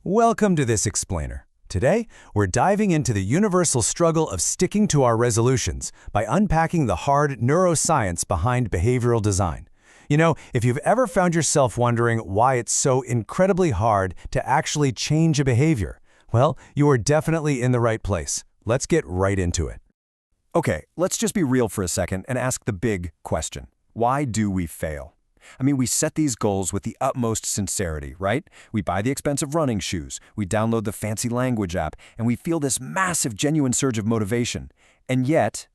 Welcome to this explainer. Today, we're diving into the universal struggle of sticking to our resolutions by unpacking the hard neuroscience behind behavioral design. You know, if you've ever found yourself wondering why it's so incredibly hard to actually change a behavior, well, you are definitely in the right place. Let's get right into it. Okay, let's just be real for a second and ask the big question. Why do we fail? I mean, we set these goals with the utmost sincerity, right? We buy the expensive running shoes, we download the fancy language app, and we feel this massive, genuine surge of motivation. And yet,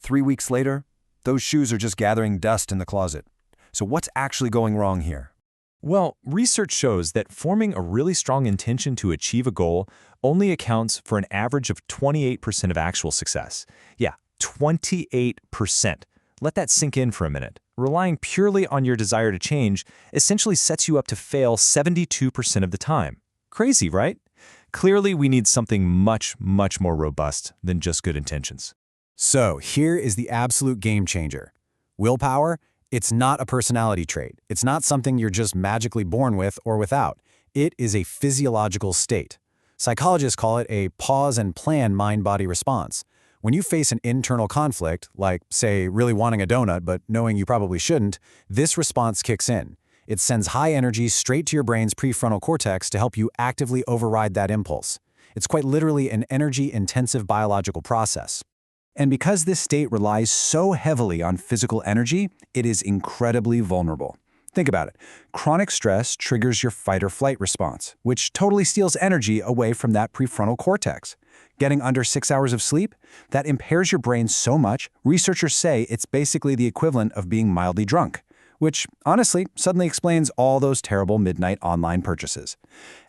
3 weeks later, those shoes are just gathering dust in the closet. So what's actually going wrong here? Well, research shows that forming a really strong intention to achieve a goal only accounts for an average of 28% of actual success. Yeah, 28%. Let that sink in for a minute. Relying purely on your desire to change essentially sets you up to fail 72% of the time. Crazy, right? Clearly, we need something much more robust than just good intentions. So here is the absolute game changer. Willpower, it's not a personality trait. It's not something you're just magically born with or without. It is a physiological state. Psychologists call it a pause and plan mind-body response. When you face an internal conflict, like, say, really wanting a donut but knowing you probably shouldn't, this response kicks in. It sends high energy straight to your brain's prefrontal cortex to help you actively override that impulse. It's quite literally an energy-intensive biological process. And because this state relies so heavily on physical energy, it is incredibly vulnerable. Think about it. Chronic stress triggers your fight-or-flight response, which totally steals energy away from that prefrontal cortex. Getting under 6 hours of sleep? That impairs your brain so much, researchers say it's basically the equivalent of being mildly drunk, which, honestly, suddenly explains all those terrible midnight online purchases.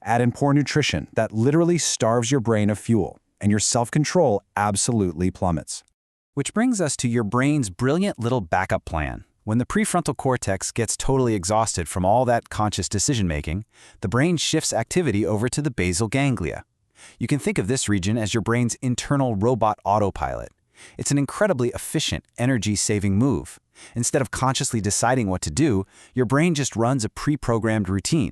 Add in poor nutrition that literally starves your brain of fuel, and your self-control absolutely plummets. Which brings us to your brain's brilliant little backup plan. When the prefrontal cortex gets totally exhausted from all that conscious decision-making, the brain shifts activity over to the basal ganglia. You can think of this region as your brain's internal robot autopilot. It's an incredibly efficient, energy-saving move. Instead of consciously deciding what to do, your brain just runs a pre-programmed routine.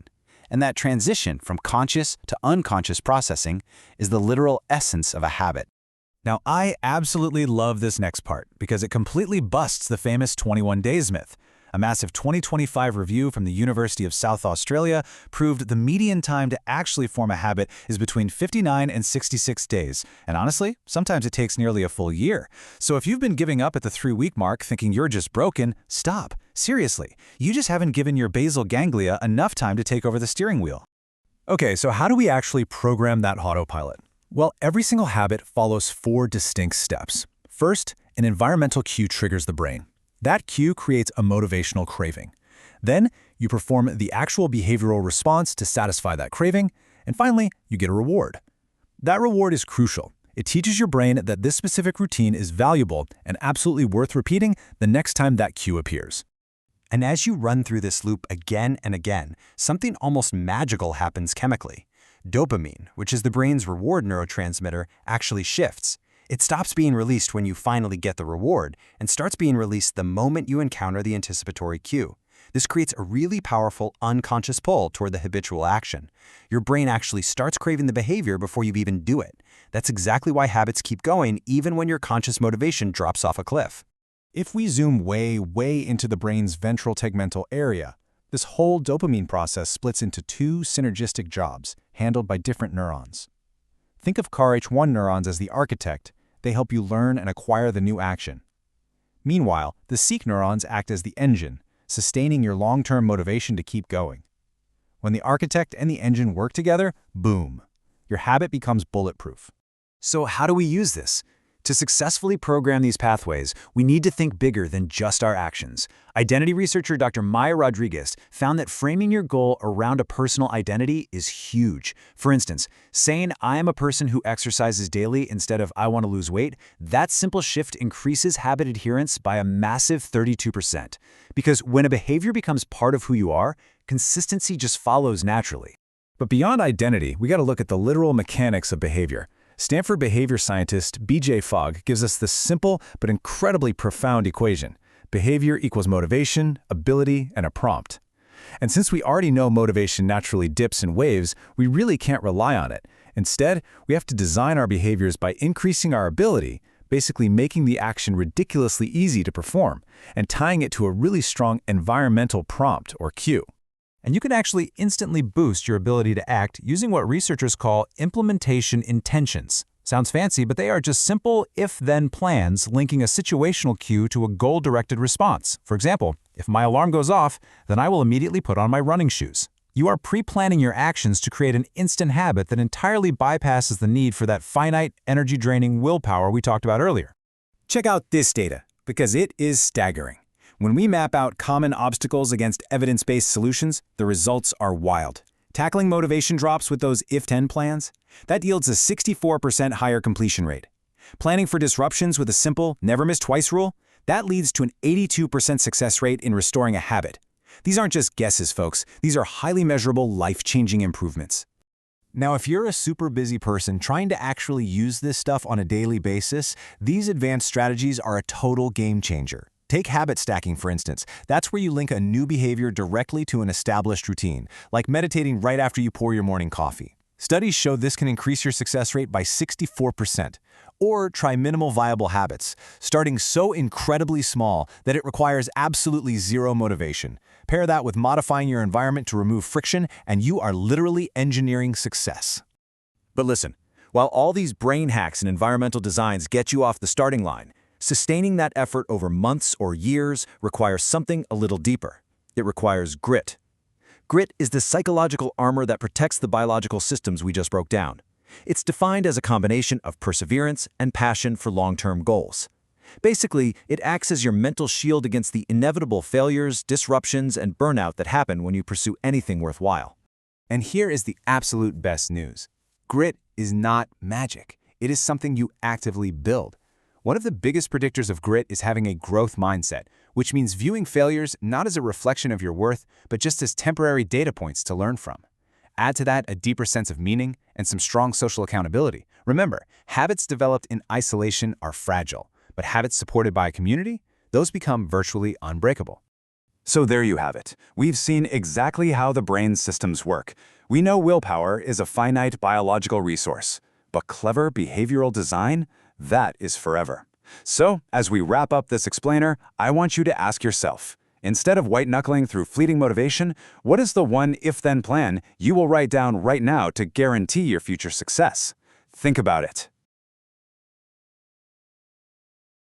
And that transition from conscious to unconscious processing is the literal essence of a habit. Now, I absolutely love this next part because it completely busts the famous 21 days myth. A massive 2025 review from the University of South Australia proved the median time to actually form a habit is between 59 and 66 days. And honestly, sometimes it takes nearly a full year. So if you've been giving up at the 3-week mark thinking you're just broken, stop. Seriously, you just haven't given your basal ganglia enough time to take over the steering wheel. Okay, so how do we actually program that autopilot? Well, every single habit follows 4 distinct steps. First, an environmental cue triggers the brain. That cue creates a motivational craving. Then, you perform the actual behavioral response to satisfy that craving, and finally, you get a reward. That reward is crucial. It teaches your brain that this specific routine is valuable and absolutely worth repeating the next time that cue appears. And as you run through this loop again and again, something almost magical happens chemically. Dopamine, which is the brain's reward neurotransmitter, actually shifts. It stops being released when you finally get the reward and starts being released the moment you encounter the anticipatory cue. This creates a really powerful unconscious pull toward the habitual action. Your brain actually starts craving the behavior before you even do it. That's exactly why habits keep going even when your conscious motivation drops off a cliff. If we zoom way into the brain's ventral tegmental area, this whole dopamine process splits into 2 synergistic jobs handled by different neurons. Think of CARH1 neurons as the architect. They help you learn and acquire the new action. Meanwhile, the seek neurons act as the engine, sustaining your long-term motivation to keep going. When the architect and the engine work together, boom, your habit becomes bulletproof. So how do we use this? To successfully program these pathways, we need to think bigger than just our actions. Identity researcher Dr. Maya Rodriguez found that framing your goal around a personal identity is huge. For instance, saying I am a person who exercises daily instead of I want to lose weight, that simple shift increases habit adherence by a massive 32%. Because when a behavior becomes part of who you are, consistency just follows naturally. But beyond identity, we got to look at the literal mechanics of behavior. Stanford behavior scientist B.J. Fogg gives us this simple but incredibly profound equation. Behavior equals motivation, ability, and a prompt. And since we already know motivation naturally dips in waves, we really can't rely on it. Instead, we have to design our behaviors by increasing our ability, basically making the action ridiculously easy to perform, and tying it to a really strong environmental prompt or cue. And you can actually instantly boost your ability to act using what researchers call implementation intentions. Sounds fancy, but they are just simple if-then plans linking a situational cue to a goal-directed response. For example, if my alarm goes off, then I will immediately put on my running shoes. You are pre-planning your actions to create an instant habit that entirely bypasses the need for that finite, energy-draining willpower we talked about earlier. Check out this data, because it is staggering. When we map out common obstacles against evidence-based solutions, the results are wild. Tackling motivation drops with those if-then plans, that yields a 64% higher completion rate. Planning for disruptions with a simple, never-miss-twice rule, that leads to an 82% success rate in restoring a habit. These aren't just guesses, folks. These are highly measurable, life-changing improvements. Now, if you're a super busy person trying to actually use this stuff on a daily basis, these advanced strategies are a total game changer. Take habit stacking, for instance. That's where you link a new behavior directly to an established routine, like meditating right after you pour your morning coffee. Studies show this can increase your success rate by 64%. Or try minimal viable habits, starting so incredibly small that it requires absolutely zero motivation. Pair that with modifying your environment to remove friction, and you are literally engineering success. But listen, while all these brain hacks and environmental designs get you off the starting line, sustaining that effort over months or years requires something a little deeper. It requires grit. Grit is the psychological armor that protects the biological systems we just broke down. It's defined as a combination of perseverance and passion for long-term goals. Basically, it acts as your mental shield against the inevitable failures, disruptions, and burnout that happen when you pursue anything worthwhile. And here is the absolute best news. Grit is not magic. It is something you actively build. One of the biggest predictors of grit is having a growth mindset, which means viewing failures not as a reflection of your worth, but just as temporary data points to learn from. Add to that a deeper sense of meaning and some strong social accountability. Remember, habits developed in isolation are fragile, but habits supported by a community, those become virtually unbreakable. So there you have it. We've seen exactly how the brain's systems work. We know willpower is a finite biological resource, but clever behavioral design, that is forever. So, as we wrap up this explainer, I want you to ask yourself, instead of white-knuckling through fleeting motivation, what is the one if-then plan you will write down right now to guarantee your future success? Think about it.